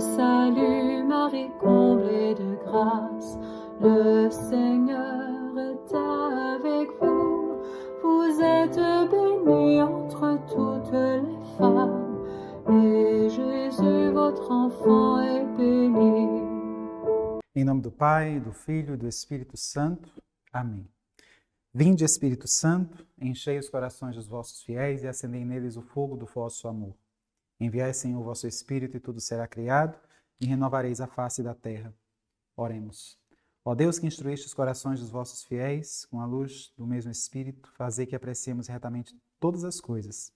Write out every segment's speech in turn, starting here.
salue Marie, comblée de grâce, le Seigneur est avec vous. Vous êtes bénie entre toutes les femmes, et Jésus, votre enfant, est béni. Em nome do Pai, do Filho e do Espírito Santo. Amém. Vinde, Espírito Santo, enchei os corações dos vossos fiéis e acendei neles o fogo do vosso amor. Enviai, Senhor, o vosso Espírito e tudo será criado, e renovareis a face da terra. Oremos. Ó Deus, que instruíste os corações dos vossos fiéis, com a luz do mesmo Espírito, fazei que apreciemos retamente todas as coisas,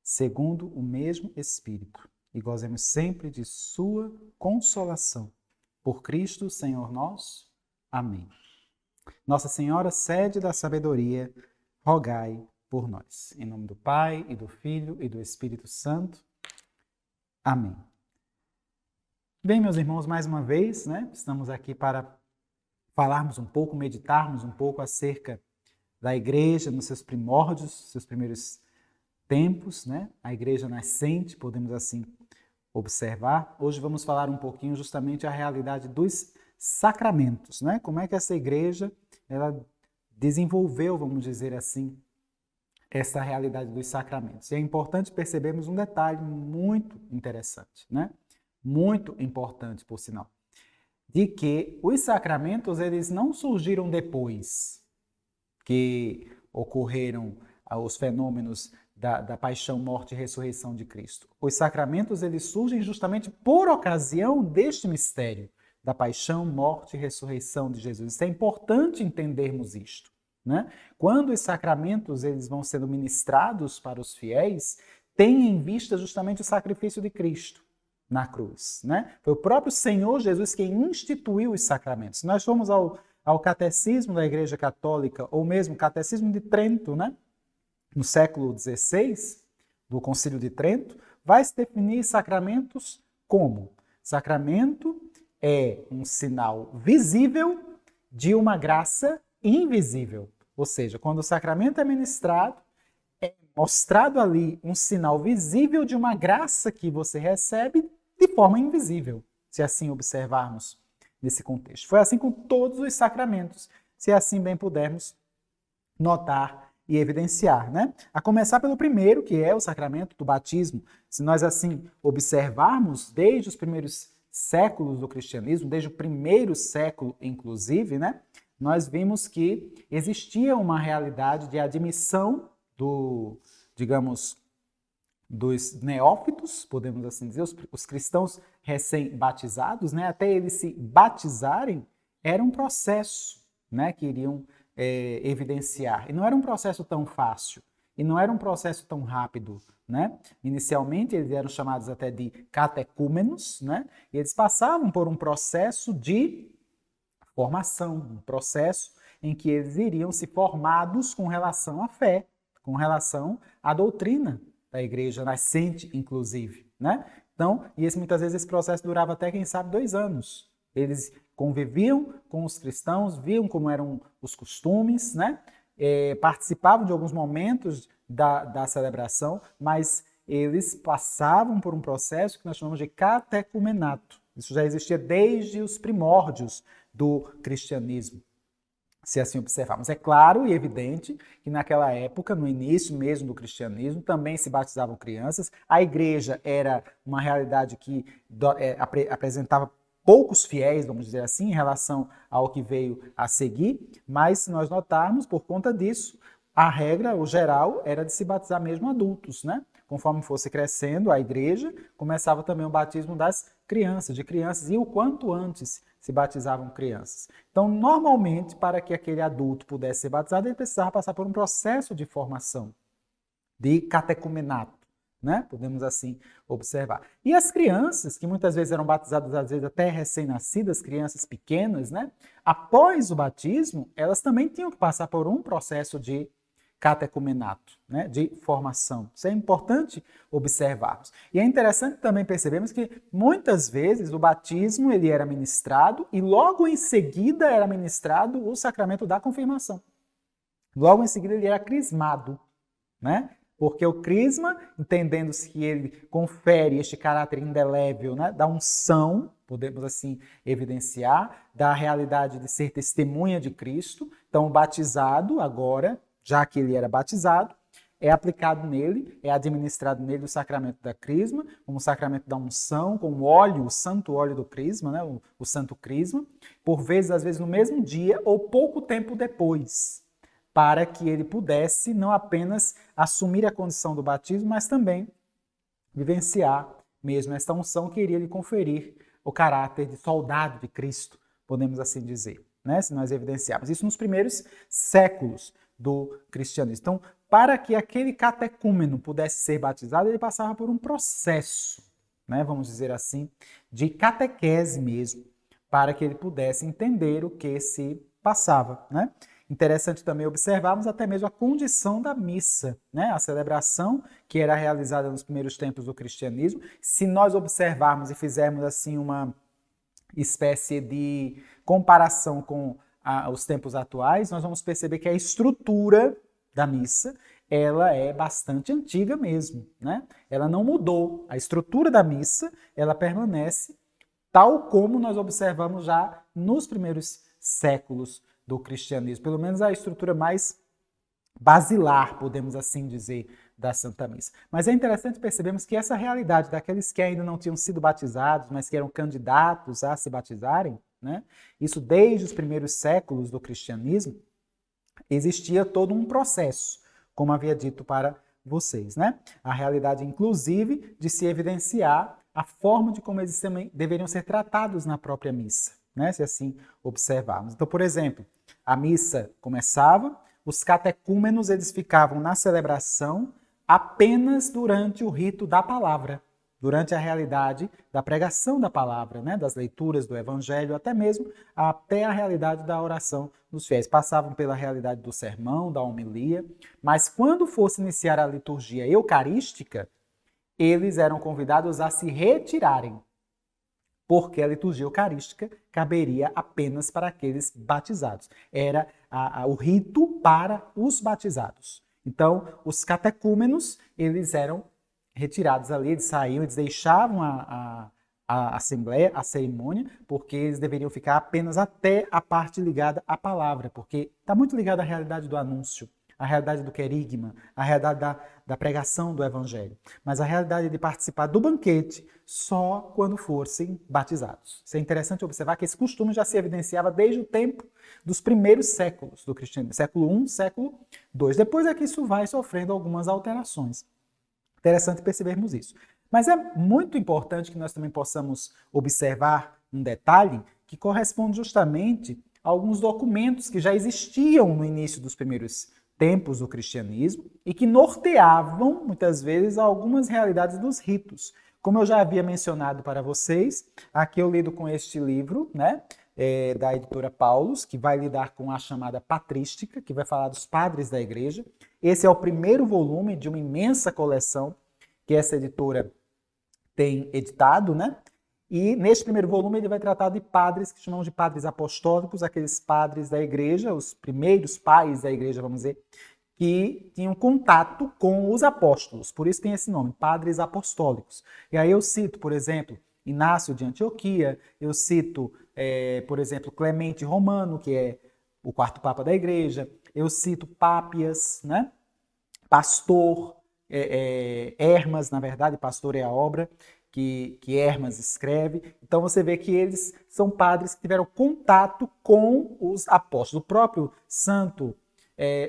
segundo o mesmo Espírito, e gozemos sempre de sua consolação. Por Cristo, Senhor nosso. Amém. Nossa Senhora, sede da sabedoria, rogai por nós. Em nome do Pai, e do Filho, e do Espírito Santo. Amém. Bem, meus irmãos, mais uma vez, estamos aqui para falarmos um pouco, meditarmos um pouco acerca da igreja nos seus primórdios, seus primeiros tempos, a igreja nascente, podemos assim observar. Hoje vamos falar um pouquinho justamente a realidade dos sacramentos, Como é que essa igreja ela desenvolveu, vamos dizer assim, essa realidade dos sacramentos. E é importante percebermos um detalhe muito interessante, Muito importante, por sinal, de que os sacramentos eles não surgiram depois que ocorreram os fenômenos da paixão, morte e ressurreição de Cristo. Os sacramentos eles surgem justamente por ocasião deste mistério da paixão, morte e ressurreição de Jesus. Isso é importante entendermos isto. Quando os sacramentos eles vão sendo ministrados para os fiéis, tem em vista justamente o sacrifício de Cristo na cruz. Foi o próprio Senhor Jesus quem instituiu os sacramentos. Se nós formos ao catecismo da Igreja Católica, ou mesmo catecismo de Trento, no século XVI, do Concílio de Trento, vai se definir sacramentos como? Sacramento é um sinal visível de uma graça invisível. Ou seja, quando o sacramento é ministrado, é mostrado ali um sinal visível de uma graça que você recebe de forma invisível, se assim observarmos nesse contexto. Foi assim com todos os sacramentos, se assim bem pudermos notar e evidenciar, A começar pelo primeiro, que é o sacramento do batismo. Se nós assim observarmos desde os primeiros séculos do cristianismo, desde o primeiro século inclusive, nós vimos que existia uma realidade de admissão dos neófitos, podemos assim dizer, os cristãos recém-batizados, até eles se batizarem, era um processo que iriam evidenciar. E não era um processo tão fácil, e não era um processo tão rápido. Inicialmente, eles eram chamados até de catecúmenos, e eles passavam por um processo de formação, um processo em que eles iriam se formados com relação à fé, com relação à doutrina da igreja nascente, inclusive. Então, muitas vezes esse processo durava até, quem sabe, 2 anos. Eles conviviam com os cristãos, viam como eram os costumes, participavam de alguns momentos da celebração, mas eles passavam por um processo que nós chamamos de catecumenato. Isso já existia desde os primórdios do cristianismo, se assim observarmos. É claro e evidente que naquela época, no início mesmo do cristianismo, também se batizavam crianças. A igreja era uma realidade que apresentava poucos fiéis, vamos dizer assim, em relação ao que veio a seguir, mas se nós notarmos, por conta disso, a regra, o geral, era de se batizar mesmo adultos, Conforme fosse crescendo a igreja, começava também o batismo das crianças, e o quanto antes se batizavam crianças. Então, normalmente, para que aquele adulto pudesse ser batizado, ele precisava passar por um processo de formação, de catecumenato, Podemos assim observar. E as crianças, que muitas vezes eram batizadas, às vezes até recém-nascidas, crianças pequenas, após o batismo, elas também tinham que passar por um processo de catecumenato, de formação. Isso é importante observarmos. E é interessante também percebermos que muitas vezes o batismo ele era ministrado e logo em seguida era ministrado o sacramento da confirmação. Logo em seguida ele era crismado, Porque o crisma, entendendo-se que ele confere este caráter indelével, né, da unção, podemos assim evidenciar, da realidade de ser testemunha de Cristo. Então, o batizado agora, já que ele era batizado, é aplicado nele, é administrado nele o sacramento da crisma, como o sacramento da unção, com o óleo, o santo óleo do crisma, né, o santo crisma, por vezes, às vezes no mesmo dia ou pouco tempo depois, para que ele pudesse não apenas assumir a condição do batismo, mas também vivenciar mesmo esta unção que iria lhe conferir o caráter de soldado de Cristo, podemos assim dizer, né? Se nós evidenciarmos isso nos primeiros séculos do cristianismo. Então, para que aquele catecúmeno pudesse ser batizado, ele passava por um processo, né, vamos dizer assim, de catequese mesmo, para que ele pudesse entender o que se passava, né? Interessante também observarmos até mesmo a condição da missa, né? A celebração que era realizada nos primeiros tempos do cristianismo. Se nós observarmos e fizermos assim uma espécie de comparação com os tempos atuais, nós vamos perceber que a estrutura da missa ela é bastante antiga mesmo, né? Ela não mudou. A estrutura da missa ela permanece tal como nós observamos já nos primeiros séculos do cristianismo, pelo menos a estrutura mais basilar, podemos assim dizer, da Santa Missa. Mas é interessante percebermos que essa realidade daqueles que ainda não tinham sido batizados, mas que eram candidatos a se batizarem, né? Isso desde os primeiros séculos do cristianismo, existia todo um processo, como havia dito para vocês, né? A realidade, inclusive, de se evidenciar a forma de como eles deveriam ser tratados na própria missa, né? Se assim observarmos. Então, por exemplo, a missa começava, os catecúmenos eles ficavam na celebração apenas durante o rito da palavra, durante a realidade da pregação da palavra, né? Das leituras do evangelho, até a realidade da oração dos fiéis. Passavam pela realidade do sermão, da homilia, mas quando fosse iniciar a liturgia eucarística, eles eram convidados a se retirarem, porque a liturgia eucarística caberia apenas para aqueles batizados. Era o rito para os batizados. Então, os catecúmenos, eles eram retirados ali, eles saíam, eles deixavam a assembleia, a cerimônia, porque eles deveriam ficar apenas até a parte ligada à palavra, porque está muito ligada à realidade do anúncio, a realidade do querigma, a realidade da pregação do evangelho. Mas a realidade de participar do banquete só quando fossem batizados. Isso é interessante observar que esse costume já se evidenciava desde o tempo dos primeiros séculos do cristianismo, século I, século II. Depois é que isso vai sofrendo algumas alterações. Interessante percebermos isso. Mas é muito importante que nós também possamos observar um detalhe que corresponde justamente a alguns documentos que já existiam no início dos primeiros tempos do cristianismo e que norteavam, muitas vezes, algumas realidades dos ritos. Como eu já havia mencionado para vocês, aqui eu lido com este livro, né, da editora Paulus, que vai lidar com a chamada patrística, que vai falar dos padres da igreja. Esse é o primeiro volume de uma imensa coleção que essa editora tem editado, né? E neste primeiro volume ele vai tratar de padres que chamamos de padres apostólicos, aqueles padres da igreja, os primeiros pais da igreja, vamos dizer, que tinham contato com os apóstolos. Por isso tem esse nome, padres apostólicos. E aí eu cito, por exemplo, Inácio de Antioquia, eu cito, por exemplo, Clemente Romano, que é o quarto papa da igreja, eu cito Pápias, né? Pastor, Hermas, na verdade, pastor é a obra que Hermas escreve. Então você vê que eles são padres que tiveram contato com os apóstolos. O próprio santo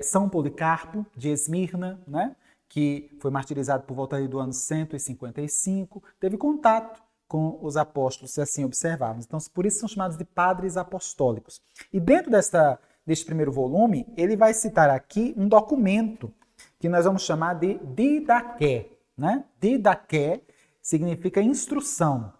São Policarpo de Esmirna, né, que foi martirizado por volta do ano 155, teve contato com os apóstolos, se assim observarmos. Então, por isso são chamados de padres apostólicos. E dentro deste primeiro volume, ele vai citar aqui um documento que nós vamos chamar de Didaqué, né? Didaqué significa instrução,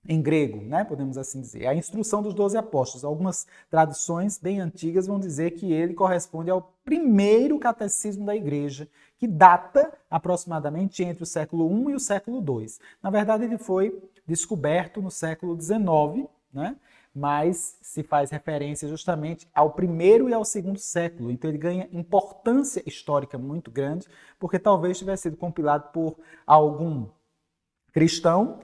em grego, né? Podemos assim dizer. É a instrução dos 12 apóstolos. Algumas tradições bem antigas vão dizer que ele corresponde ao primeiro catecismo da igreja, que data aproximadamente entre o século I e o século II. Na verdade, ele foi descoberto no século XIX, né? mas se faz referência justamente ao primeiro e ao segundo século. Então ele ganha importância histórica muito grande, porque talvez tivesse sido compilado por algum cristão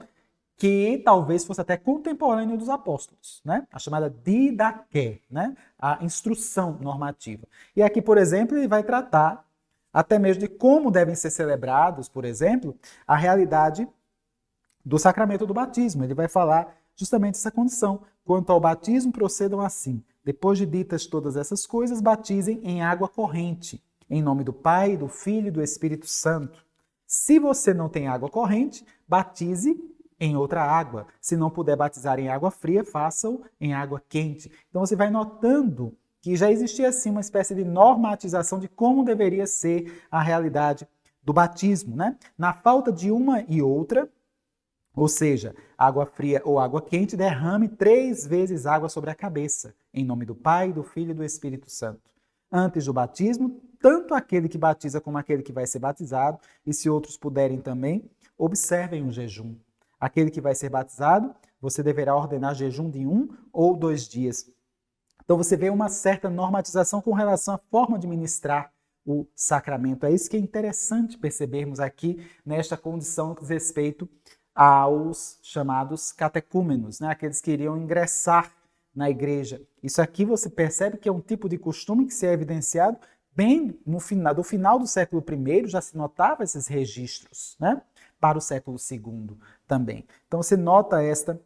que talvez fosse até contemporâneo dos apóstolos, né? A chamada didaqué, né? A instrução normativa. E aqui, por exemplo, ele vai tratar até mesmo de como devem ser celebrados, por exemplo, a realidade do sacramento do batismo. Ele vai falar justamente essa condição. Quanto ao batismo, procedam assim. Depois de ditas todas essas coisas, batizem em água corrente, em nome do Pai, do Filho e do Espírito Santo. Se você não tem água corrente, batize em outra água. Se não puder batizar em água fria, faça-o em água quente. Então você vai notando que já existia assim uma espécie de normatização de como deveria ser a realidade do batismo, né? Na falta de uma e outra, ou seja, água fria ou água quente, derrame 3 vezes água sobre a cabeça, em nome do Pai, do Filho e do Espírito Santo. Antes do batismo, tanto aquele que batiza como aquele que vai ser batizado, e se outros puderem também, observem o jejum. Aquele que vai ser batizado, você deverá ordenar jejum de 1 ou 2 dias. Então você vê uma certa normatização com relação à forma de ministrar o sacramento. É isso que é interessante percebermos aqui nesta condição que diz respeito aos chamados catecúmenos, né? Aqueles que iriam ingressar na igreja. Isso aqui você percebe que é um tipo de costume que se é evidenciado bem no final do século I, já se notava esses registros, né? Para o século II também. Então você nota esta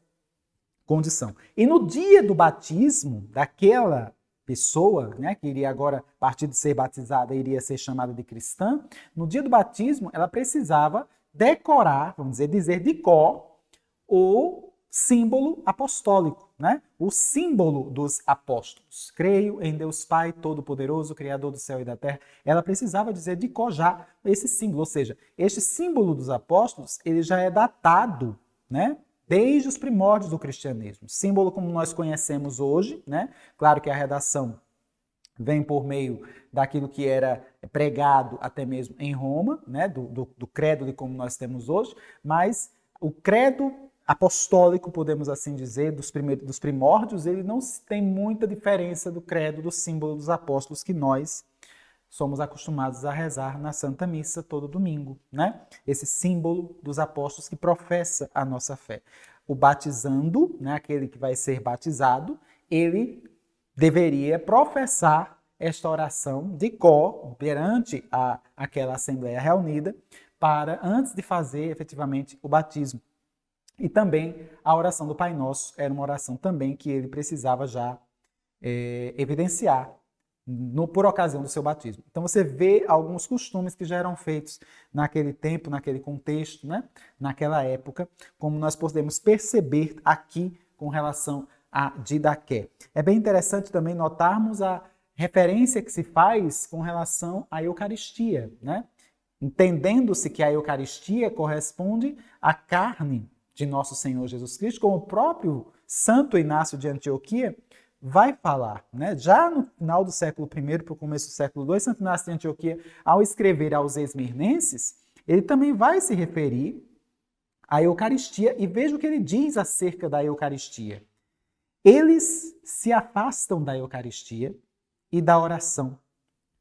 condição. E no dia do batismo daquela pessoa, né, que iria agora, a partir de ser batizada, iria ser chamada de cristã, no dia do batismo ela precisava decorar, vamos dizer de cor, o símbolo apostólico, né? O símbolo dos apóstolos. Creio em Deus Pai Todo-Poderoso, Criador do céu e da terra. Ela precisava dizer de cor já esse símbolo, ou seja, este símbolo dos apóstolos, ele já é datado, né? Desde os primórdios do cristianismo. Símbolo como nós conhecemos hoje, né? Claro que a redação vem por meio daquilo que era pregado até mesmo em Roma, né? Do credo de como nós temos hoje, mas o credo apostólico, podemos assim dizer, dos primórdios, ele não tem muita diferença do credo, do símbolo dos apóstolos que nós somos acostumados a rezar na Santa Missa todo domingo, né? Esse símbolo dos apóstolos que professa a nossa fé. O batizando, né, aquele que vai ser batizado, ele deveria professar esta oração de cor perante aquela Assembleia reunida para antes de fazer efetivamente o batismo. E também a oração do Pai Nosso era uma oração também que ele precisava já evidenciar por ocasião do seu batismo. Então você vê alguns costumes que já eram feitos naquele tempo, naquele contexto, né? Naquela época, como nós podemos perceber aqui com relação a didaqué. É bem interessante também notarmos a referência que se faz com relação à Eucaristia, né? Entendendo-se que a Eucaristia corresponde à carne de nosso Senhor Jesus Cristo, como o próprio Santo Inácio de Antioquia vai falar, né? Já no final do século I para o começo do século II, Santo Inácio de Antioquia, ao escrever aos esmirnenses, ele também vai se referir à Eucaristia e veja o que ele diz acerca da Eucaristia. Eles se afastam da Eucaristia e da oração.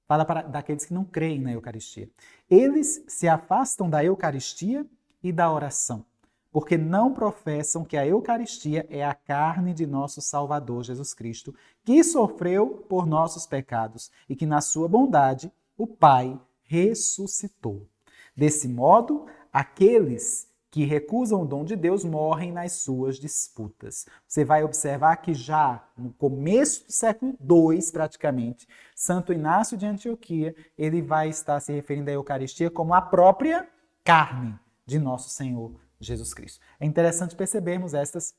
Fala para daqueles que não creem na Eucaristia. Eles se afastam da Eucaristia e da oração, porque não professam que a Eucaristia é a carne de nosso Salvador Jesus Cristo, que sofreu por nossos pecados e que na sua bondade o Pai ressuscitou. Desse modo, aqueles que recusam o dom de Deus morrem nas suas disputas. Você vai observar que já no começo do século II, praticamente, Santo Inácio de Antioquia, ele vai estar se referindo à Eucaristia como a própria carne de nosso Senhor Jesus Cristo. É interessante percebermos estas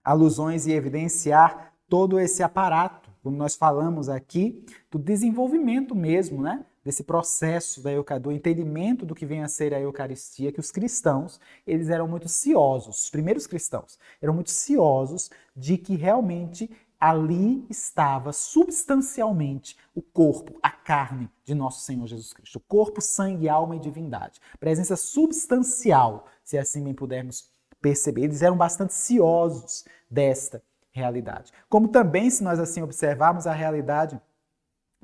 alusões e evidenciar todo esse aparato, como nós falamos aqui, do desenvolvimento mesmo, né? Desse processo do entendimento do que vem a ser a Eucaristia, que os cristãos, eles eram muito ciosos, os primeiros cristãos, eram muito ciosos de que realmente ali estava substancialmente o corpo, a carne de nosso Senhor Jesus Cristo. O corpo, sangue, alma e divindade. Presença substancial, se assim bem pudermos perceber. Eles eram bastante ciosos desta realidade. Como também, se nós assim observarmos a realidade,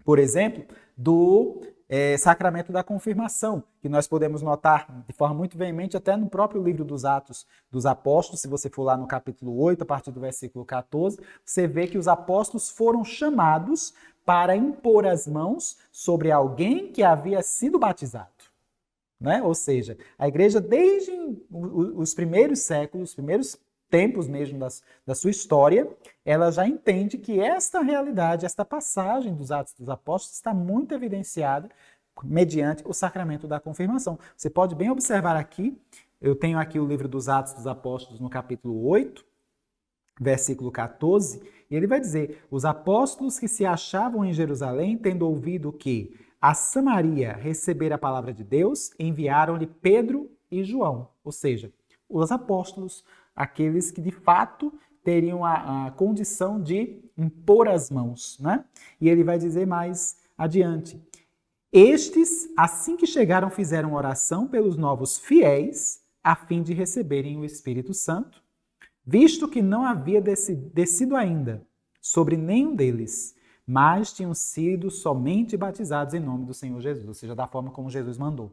por exemplo, do sacramento da confirmação, que nós podemos notar de forma muito veemente até no próprio livro dos Atos dos Apóstolos. Se você for lá no capítulo 8, a partir do versículo 14, você vê que os apóstolos foram chamados para impor as mãos sobre alguém que havia sido batizado. Né? Ou seja, a igreja desde os primeiros séculos, os primeiros tempos mesmo da sua história, ela já entende que esta realidade, esta passagem dos Atos dos Apóstolos está muito evidenciada mediante o sacramento da confirmação. Você pode bem observar aqui, eu tenho aqui o livro dos Atos dos Apóstolos no capítulo 8, versículo 14, e ele vai dizer: os apóstolos que se achavam em Jerusalém, tendo ouvido que a Samaria recebera a palavra de Deus, enviaram-lhe Pedro e João, ou seja, os apóstolos, aqueles que de fato teriam a condição de impor as mãos, né? E ele vai dizer mais adiante: estes, assim que chegaram, fizeram oração pelos novos fiéis, a fim de receberem o Espírito Santo, visto que não havia descido ainda sobre nenhum deles, mas tinham sido somente batizados em nome do Senhor Jesus, ou seja, da forma como Jesus mandou.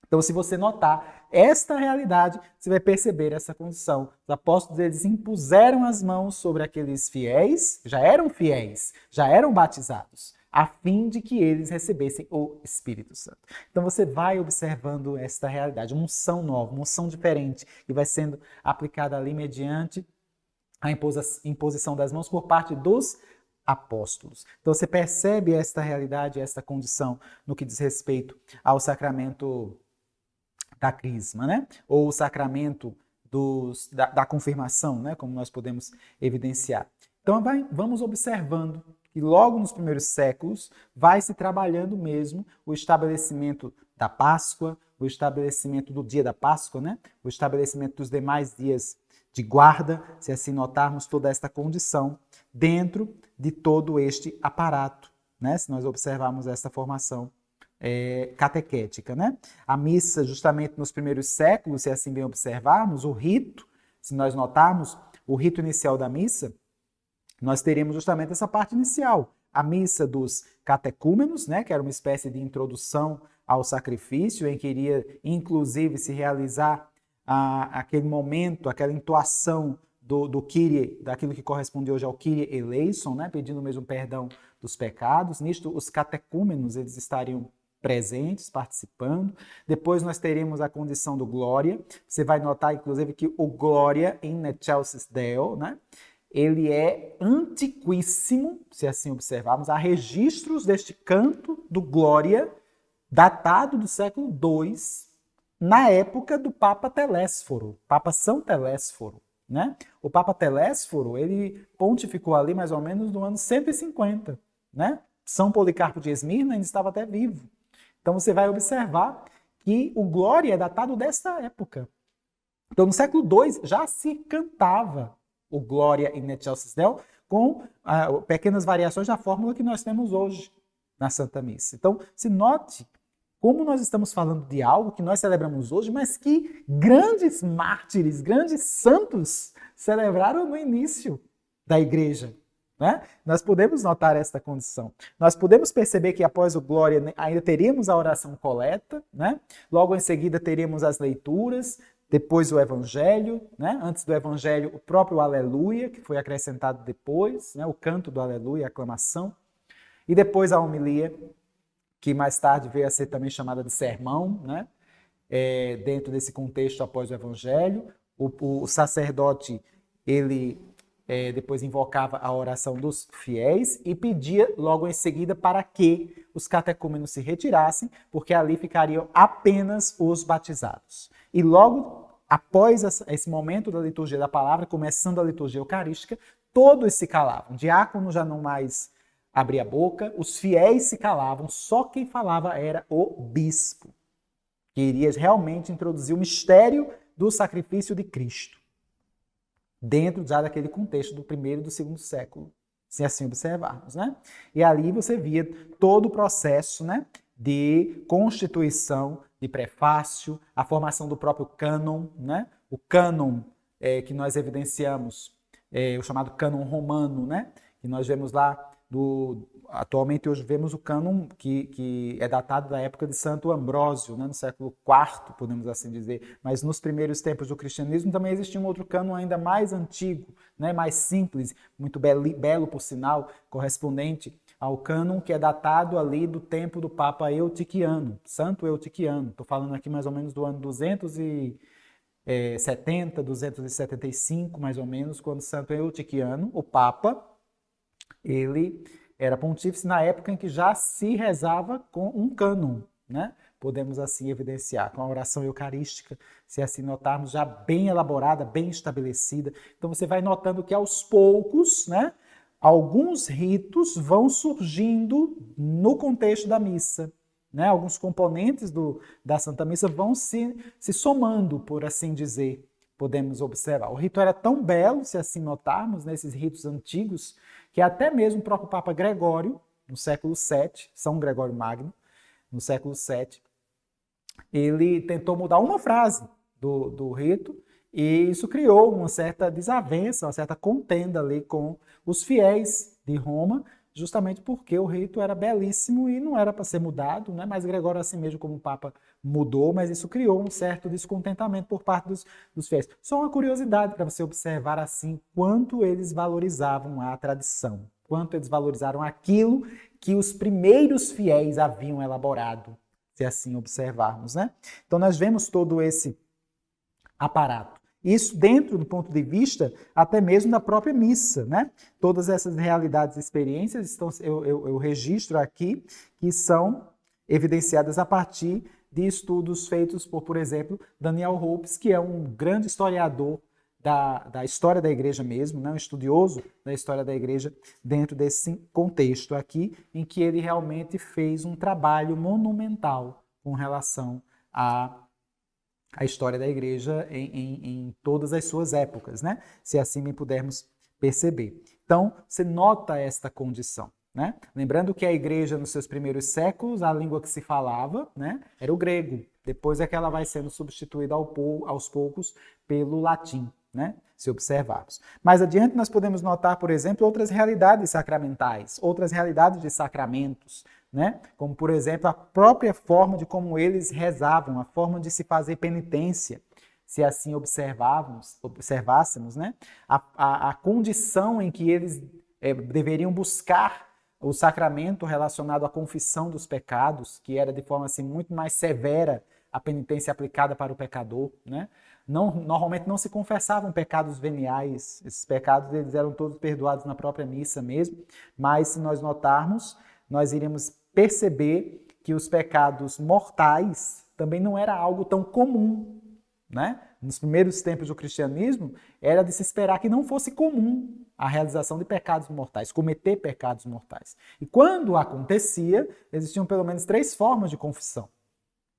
Então, se você notar esta realidade, você vai perceber essa condição. Os apóstolos, eles impuseram as mãos sobre aqueles fiéis, já eram batizados, a fim de que eles recebessem o Espírito Santo. Então, você vai observando esta realidade, uma unção nova, uma unção diferente, que vai sendo aplicada ali mediante a imposição das mãos por parte dos apóstolos. Então, você percebe esta realidade, esta condição no que diz respeito ao sacramento da crisma, né? Ou o sacramento da confirmação, né? Como nós podemos evidenciar. Então, vamos observando que logo nos primeiros séculos vai se trabalhando mesmo o estabelecimento da Páscoa, o estabelecimento do dia da Páscoa, né? O estabelecimento dos demais dias de guarda, se assim notarmos toda esta condição dentro de todo este aparato, né? Se nós observarmos essa formação catequética, né? A missa, justamente nos primeiros séculos, se assim bem observarmos, o rito, se nós notarmos o rito inicial da missa, nós teríamos justamente essa parte inicial, a missa dos catecúmenos, né? Que era uma espécie de introdução ao sacrifício, em que iria, inclusive, se realizar aquele momento, aquela entoação do Kyrie, daquilo que corresponde hoje ao Kyrie eleison, né? Pedindo mesmo perdão dos pecados. Nisto, os catecúmenos, eles estariam presentes, participando. Depois nós teremos a condição do Glória. Você vai notar, inclusive, que o Glória in excelsis Deo, né? Ele é antiquíssimo, se assim observarmos. Há registros deste canto do Glória, datado do século II, na época do Papa Telésforo, Papa São Telésforo, né? O Papa Telésforo, ele pontificou ali mais ou menos no ano 150, né? São Policarpo de Esmirna ainda estava até vivo. Então você vai observar que o Glória é datado desta época. Então no século II já se cantava o Glória in excelsis Deo com pequenas variações da fórmula que nós temos hoje na Santa Missa. Então se note como nós estamos falando de algo que nós celebramos hoje, mas que grandes mártires, grandes santos celebraram no início da igreja. Né? Nós podemos notar esta condição. Nós podemos perceber que após o Glória ainda teríamos a oração coleta, né? Logo em seguida teríamos as leituras, depois o Evangelho, né? Antes do Evangelho o próprio Aleluia, que foi acrescentado depois, né? O canto do Aleluia, a aclamação, e depois a homilia, que mais tarde veio a ser também chamada de sermão, né? Dentro desse contexto após o Evangelho. O sacerdote, ele depois invocava a oração dos fiéis e pedia logo em seguida para que os catecúmenos se retirassem, porque ali ficariam apenas os batizados. E logo após esse momento da liturgia da palavra, começando a liturgia eucarística, todos se calavam. O diácono já não mais abria a boca, os fiéis se calavam, só quem falava era o bispo, que iria realmente introduzir o mistério do sacrifício de Cristo, dentro já daquele contexto do primeiro e do segundo século, se assim observarmos, né? E ali você via todo o processo, né, de constituição de prefácio, a formação do próprio cânon, né? O cânon que nós evidenciamos o chamado cânon romano, né? E nós vemos lá, atualmente hoje vemos o cânon que é datado da época de Santo Ambrósio, né? No século IV, podemos assim dizer. Mas nos primeiros tempos do cristianismo também existia um outro cânon ainda mais antigo, né? Mais simples, muito belo por sinal, correspondente ao cânon que é datado ali do tempo do Papa Eutiquiano, Santo Eutiquiano. Estou falando aqui mais ou menos do ano 270, 275, mais ou menos, quando Santo Eutiquiano, o Papa, ele era pontífice na época em que já se rezava com um cânon, né? Podemos assim evidenciar, com a oração eucarística, se assim notarmos, já bem elaborada, bem estabelecida. Então você vai notando que aos poucos, né, alguns ritos vão surgindo no contexto da missa, né? Alguns componentes da Santa Missa vão se somando, por assim dizer, podemos observar. O rito era tão belo, se assim notarmos, nesses ritos antigos, que até mesmo o próprio Papa Gregório, no século VII, São Gregório Magno, no século VII, ele tentou mudar uma frase do rito, e isso criou uma certa desavença, uma certa contenda ali com os fiéis de Roma, justamente porque o rito era belíssimo e não era para ser mudado, né? Mas Gregório, assim mesmo como o Papa, mudou, mas isso criou um certo descontentamento por parte dos fiéis. Só uma curiosidade para você observar assim quanto eles valorizavam a tradição, quanto eles valorizaram aquilo que os primeiros fiéis haviam elaborado, se assim observarmos, né? Então nós vemos todo esse aparato. Isso dentro do ponto de vista até mesmo da própria missa, né? Todas essas realidades e experiências eu registro aqui, que são evidenciadas a partir de estudos feitos por exemplo, Daniel Hopes, que é um grande historiador da história da igreja mesmo, né? Um estudioso da história da igreja dentro desse contexto aqui, em que ele realmente fez um trabalho monumental com relação a história da igreja em todas as suas épocas, né? Se assim bem pudermos perceber. Então, você nota esta condição, né? Lembrando que a igreja, nos seus primeiros séculos, a língua que se falava, né, era o grego. Depois é que ela vai sendo substituída aos poucos pelo latim, né? Se observarmos. Mais adiante, nós podemos notar, por exemplo, outras realidades sacramentais, outras realidades de sacramentos, né? Como, por exemplo, a própria forma de como eles rezavam, a forma de se fazer penitência, se assim observássemos, né? A condição em que eles deveriam buscar o sacramento relacionado à confissão dos pecados, que era de forma assim, muito mais severa a penitência aplicada para o pecador, né? Normalmente não se confessavam pecados veniais, esses pecados eles eram todos perdoados na própria missa mesmo, mas se nós notarmos, nós iríamos perceber que os pecados mortais também não era algo tão comum, né? Nos primeiros tempos do cristianismo, era de se esperar que não fosse comum a realização de pecados mortais, cometer pecados mortais. E quando acontecia, existiam pelo menos 3 formas de confissão.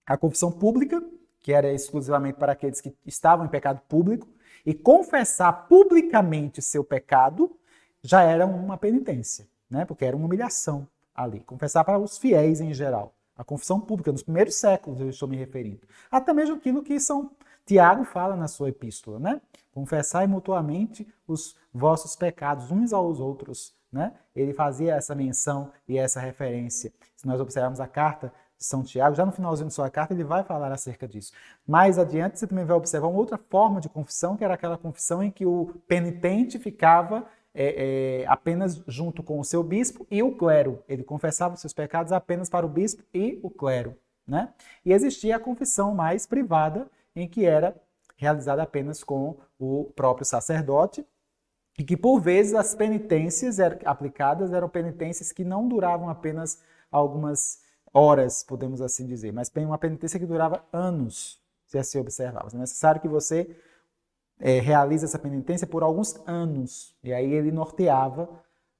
A confissão pública, que era exclusivamente para aqueles que estavam em pecado público, e confessar publicamente seu pecado já era uma penitência, né? Porque era uma humilhação ali. Confessar para os fiéis em geral. A confissão pública, nos primeiros séculos eu estou me referindo. Até mesmo aquilo que São Tiago fala na sua epístola, né? Confessai mutuamente os vossos pecados uns aos outros, né? Ele fazia essa menção e essa referência. Se nós observarmos a carta de São Tiago, já no finalzinho de sua carta, ele vai falar acerca disso. Mais adiante, você também vai observar uma outra forma de confissão, que era aquela confissão em que o penitente ficava apenas junto com o seu bispo e o clero. Ele confessava os seus pecados apenas para o bispo e o clero, né? E existia a confissão mais privada, em que era realizada apenas com o próprio sacerdote, e que por vezes as penitências aplicadas eram penitências que não duravam apenas algumas horas, podemos assim dizer, mas uma penitência que durava anos, se assim observarmos. É necessário que você realize essa penitência por alguns anos, e aí ele norteava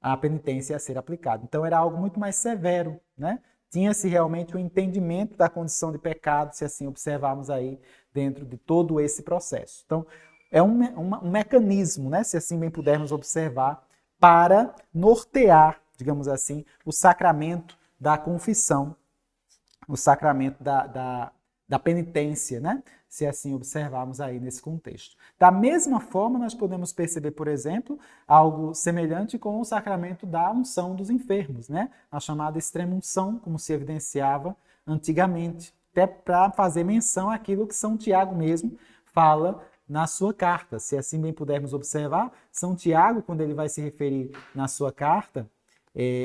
a penitência a ser aplicada. Então era algo muito mais severo, né? Tinha-se realmente o entendimento da condição de pecado, se assim observarmos aí dentro de todo esse processo. Então, é um mecanismo, né, se assim bem pudermos observar, para nortear, digamos assim, o sacramento da confissão, o sacramento da penitência, né? Se assim observarmos aí nesse contexto. Da mesma forma, nós podemos perceber, por exemplo, algo semelhante com o sacramento da unção dos enfermos, né? A chamada extrema-unção, como se evidenciava antigamente, até para fazer menção àquilo que São Tiago mesmo fala na sua carta. Se assim bem pudermos observar, São Tiago, quando ele vai se referir na sua carta,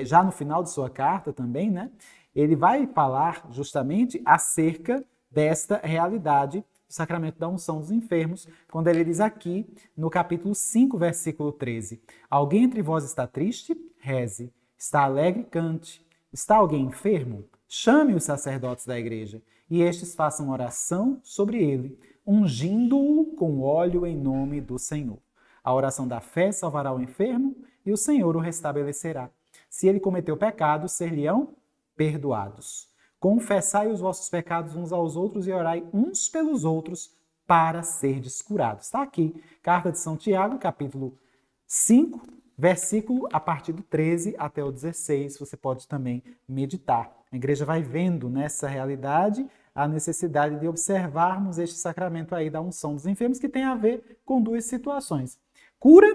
já no final de sua carta também, né? Ele vai falar justamente acerca desta realidade do sacramento da unção dos enfermos, quando ele diz aqui, no capítulo 5, versículo 13, alguém entre vós está triste? Reze. Está alegre? Cante. Está alguém enfermo? Chame os sacerdotes da igreja, e estes façam oração sobre ele, ungindo-o com óleo em nome do Senhor. A oração da fé salvará o enfermo, e o Senhor o restabelecerá. Se ele cometeu pecado, ser-lhe-ão perdoados. Confessai os vossos pecados uns aos outros e orai uns pelos outros para serdes curados. Está aqui, Carta de São Tiago, capítulo 5, versículo a partir do 13 até o 16. Você pode também meditar. A igreja vai vendo nessa realidade a necessidade de observarmos este sacramento aí da unção dos enfermos, que tem a ver com duas situações: cura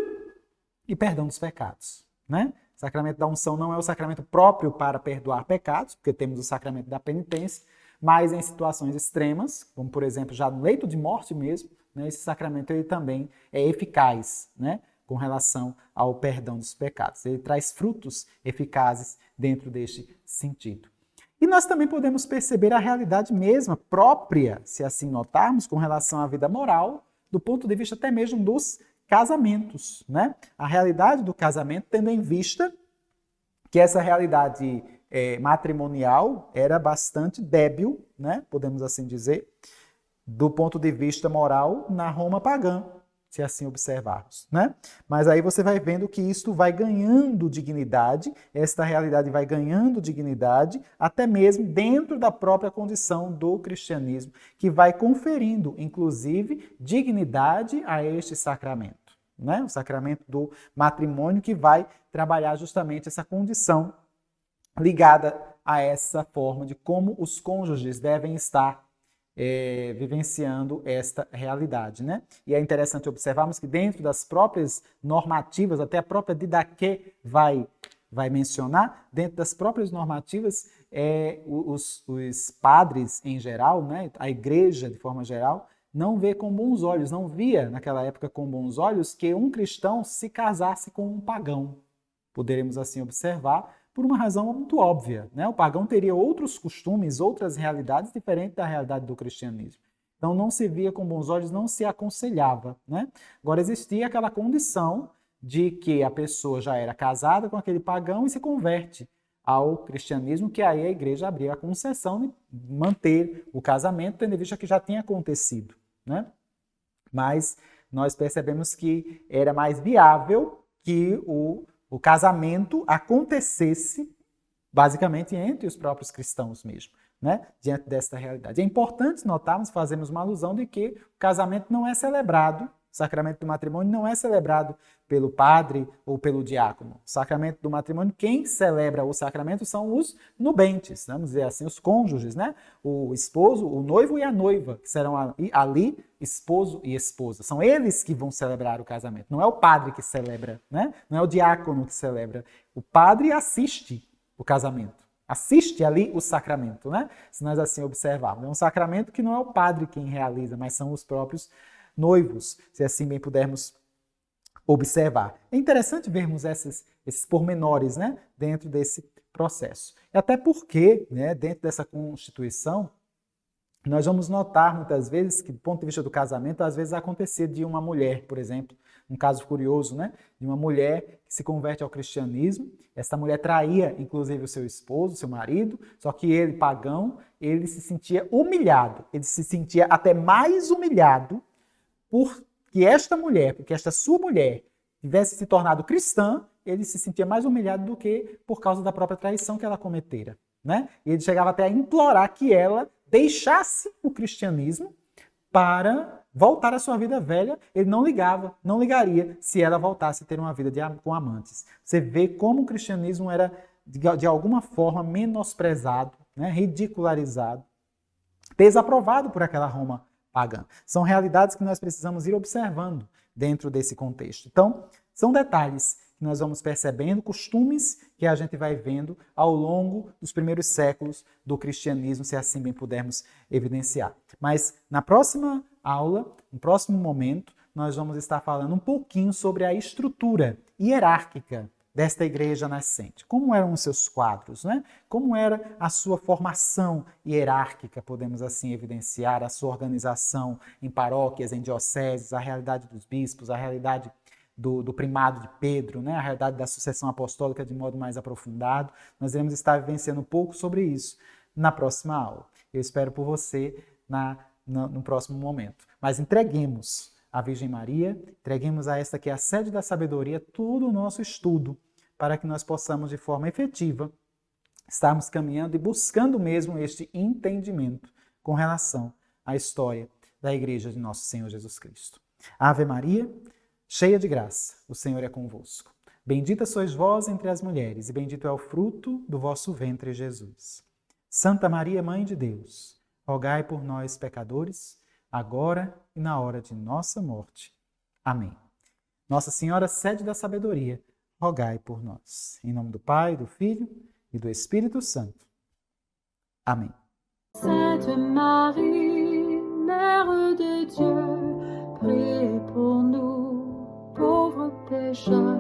e perdão dos pecados, né? O sacramento da unção não é o sacramento próprio para perdoar pecados, porque temos o sacramento da penitência, mas em situações extremas, como por exemplo já no leito de morte mesmo, né, esse sacramento ele também é eficaz, né, com relação ao perdão dos pecados. Ele traz frutos eficazes dentro deste sentido. E nós também podemos perceber a realidade mesma, própria, se assim notarmos, com relação à vida moral, do ponto de vista até mesmo dos casamentos, né? A realidade do casamento, tendo em vista que essa realidade matrimonial era bastante débil, né? Podemos assim dizer, do ponto de vista moral na Roma pagã, se assim observarmos, né? Mas aí você vai vendo que isto vai ganhando dignidade, esta realidade vai ganhando dignidade, até mesmo dentro da própria condição do cristianismo, que vai conferindo, inclusive, dignidade a este sacramento, né? O sacramento do matrimônio, que vai trabalhar justamente essa condição ligada a essa forma de como os cônjuges devem estar vivenciando esta realidade, né? E é interessante observarmos que dentro das próprias normativas, até a própria Didaquê vai mencionar, dentro das próprias normativas, os padres em geral, né, a igreja de forma geral, não vê com bons olhos, não via naquela época com bons olhos que um cristão se casasse com um pagão. Poderemos assim observar, por uma razão muito óbvia, né? O pagão teria outros costumes, outras realidades diferentes da realidade do cristianismo. Então não se via com bons olhos, não se aconselhava, né? Agora existia aquela condição de que a pessoa já era casada com aquele pagão e se converte ao cristianismo, que aí a igreja abria a concessão de manter o casamento, tendo em vista que já tinha acontecido, né? Mas nós percebemos que era mais viável que o casamento acontecesse basicamente entre os próprios cristãos mesmo, né? Diante desta realidade. É importante notarmos, fazemos uma alusão de que o casamento não é celebrado, o sacramento do matrimônio não é celebrado pelo padre ou pelo diácono. O sacramento do matrimônio, quem celebra o sacramento são os nubentes, vamos dizer assim, os cônjuges, né? O esposo, o noivo e a noiva, que serão ali esposo e esposa. São eles que vão celebrar o casamento. Não é o padre que celebra, né? Não é o diácono que celebra. O padre assiste o casamento. Assiste ali o sacramento, né? Se nós assim observarmos. É um sacramento que não é o padre quem realiza, mas são os próprios noivos, se assim bem pudermos observar. É interessante vermos esses pormenores, né, dentro desse processo. E até porque, né, dentro dessa Constituição, nós vamos notar muitas vezes que, do ponto de vista do casamento, às vezes acontecer de uma mulher, por exemplo, um caso curioso, né, de uma mulher que se converte ao cristianismo. Essa mulher traía, inclusive, o seu esposo, o seu marido, só que ele, pagão, ele se sentia humilhado, ele se sentia até mais humilhado porque esta sua mulher tivesse se tornado cristã, ele se sentia mais humilhado do que por causa da própria traição que ela cometera, né? E ele chegava até a implorar que ela deixasse o cristianismo para voltar à sua vida velha. Ele não ligaria se ela voltasse a ter uma vida com amantes. Você vê como o cristianismo era, de alguma forma, menosprezado, né? Ridicularizado, desaprovado por aquela Roma pagã. São realidades que nós precisamos ir observando dentro desse contexto. Então, são detalhes que nós vamos percebendo, costumes que a gente vai vendo ao longo dos primeiros séculos do cristianismo, se assim bem pudermos evidenciar. Mas na próxima aula, no próximo momento, nós vamos estar falando um pouquinho sobre a estrutura hierárquica desta igreja nascente. Como eram os seus quadros, né? Como era a sua formação hierárquica, podemos assim evidenciar, a sua organização em paróquias, em dioceses, a realidade dos bispos, a realidade do primado de Pedro, né? A realidade da sucessão apostólica de modo mais aprofundado. Nós iremos estar vivenciando um pouco sobre isso na próxima aula. Eu espero por você no próximo momento. Mas entreguemos à Virgem Maria, entreguemos a esta que é a sede da sabedoria todo o nosso estudo, para que nós possamos de forma efetiva estarmos caminhando e buscando mesmo este entendimento com relação à história da Igreja de Nosso Senhor Jesus Cristo. Ave Maria, cheia de graça, o Senhor é convosco. Bendita sois vós entre as mulheres, e bendito é o fruto do vosso ventre, Jesus. Santa Maria, Mãe de Deus, rogai por nós, pecadores, agora e na hora de nossa morte. Amém. Nossa Senhora, sede da sabedoria, rogai por nós. Em nome do Pai, do Filho e do Espírito Santo. Amém. Sainte Marie, Mère de Dieu, priez pour nous, pauvres pécheurs,